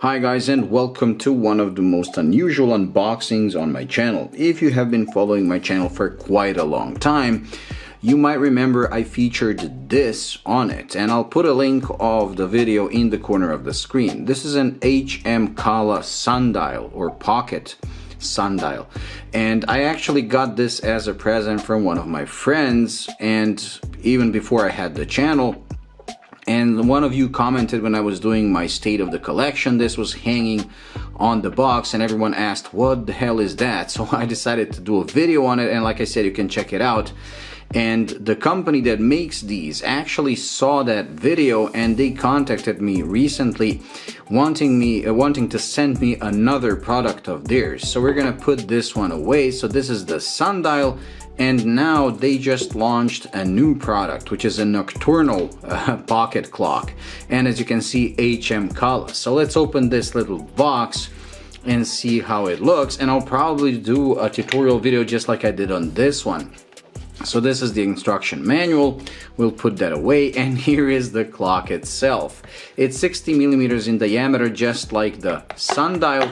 Hi guys, and welcome to one of the most unusual unboxings on my channel. If you have been following my channel for quite a long time, you might remember I featured this on it, and I'll put a link of the video in the corner of the screen. This is an HM Kala sundial or pocket sundial, and I actually got this as a present from one of my friends, and even before I had the channel. And one of you commented when I was doing my state of the collection, this was hanging on the box, and everyone asked, what the hell is that? So I decided to do a video on it, and like I said, you can check it out. And the company that makes these actually saw that video, and they contacted me recently wanting to send me another product of theirs. So we're gonna put this one away. So this is the sundial. And now they just launched a new product, which is a nocturnal pocket clock. And as you can see, HM Kala. So let's open this little box and see how it looks. And I'll probably do a tutorial video just like I did on this one. So this is the instruction manual. We'll put that away. And here is the clock itself. It's 60 millimeters in diameter, just like the sundial.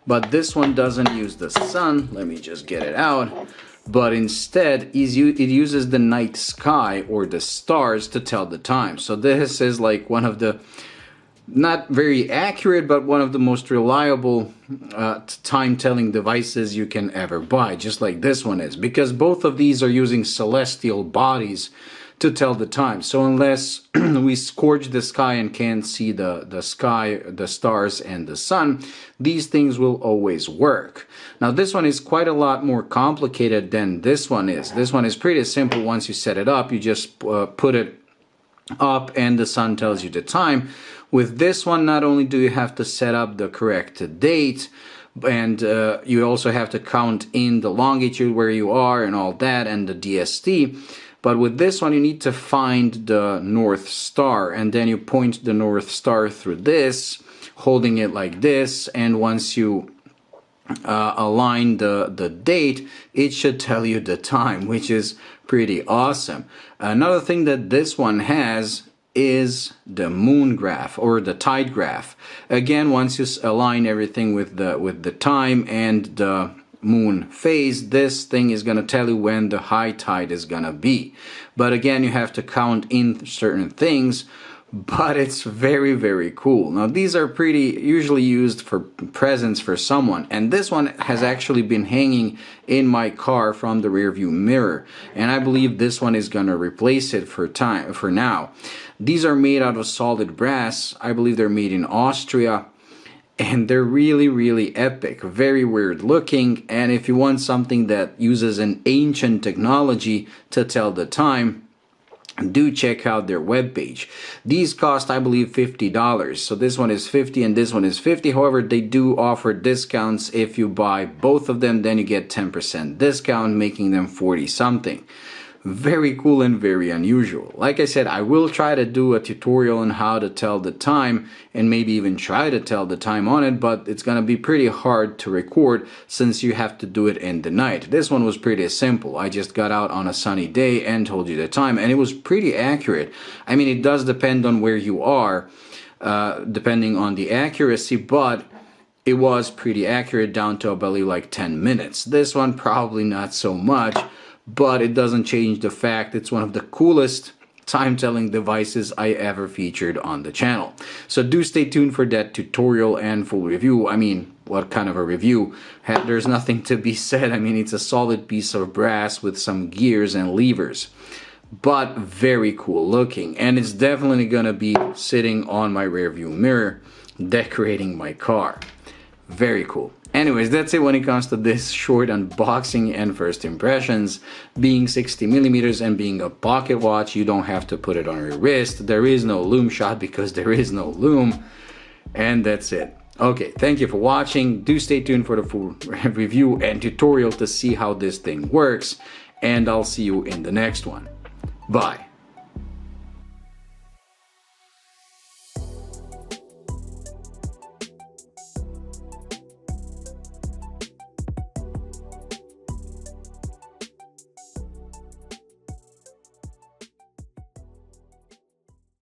But this one doesn't use the sun. Let me just get it out. But instead it uses the night sky or the stars to tell the time. So this is like one of the, not very accurate, but one of the most reliable time-telling devices you can ever buy, just like this one is, because both of these are using celestial bodies to tell the time. So unless we scorch the sky and can't see the sky, the stars, and the sun, these things will always work. Now this one is quite a lot more complicated than this one is. This one is pretty simple. Once you set it up, you just put it up and the sun tells you the time. With this one, not only do you have to set up the correct date, and you also have to count in the longitude where you are and all that, and the DST. But with this one, you need to find the North Star, and then you point the North Star through this, holding it like this, and once you align the date, it should tell you the time, which is pretty awesome. Another thing that this one has is the moon graph or the tide graph. Again, once you align everything with the time and the moon phase, this thing is going to tell you when the high tide is going to be. But again, you have to count in certain things, but it's very, very cool. Now these are pretty usually used for presents for someone, and this one has actually been hanging in my car from the rear view mirror, and I believe this one is going to replace it for now. These are made out of solid brass. I believe they're made in Austria. And they're really, really epic, very weird looking. And if you want something that uses an ancient technology to tell the time, do check out their webpage. These cost, I believe, $50. So this one is $50 and this one is $50. However, they do offer discounts. If you buy both of them, then you get 10% discount, making them 40 something. Very cool and very unusual. Like I said, I will try to do a tutorial on how to tell the time and maybe even try to tell the time on it, but it's gonna be pretty hard to record since you have to do it in the night. This one was pretty simple. I just got out on a sunny day and told you the time, and it was pretty accurate. I mean, it does depend on where you are, depending on the accuracy, but it was pretty accurate down to, I believe, like 10 minutes. This one probably not so much, but it doesn't change the fact it's one of the coolest time-telling devices I ever featured on the channel. So do stay tuned for that tutorial and full review. I mean, what kind of a review? There's nothing to be said. I mean, it's a solid piece of brass with some gears and levers, but very cool looking, and it's definitely gonna be sitting on my rear view mirror decorating my car. Very cool. Anyways, that's it when it comes to this short unboxing and first impressions. Being 60 millimeters and being a pocket watch, you don't have to put it on your wrist. There is no loom shot because there is no loom. And that's it. Okay, thank you for watching. Do stay tuned for the full review and tutorial to see how this thing works. And I'll see you in the next one. Bye.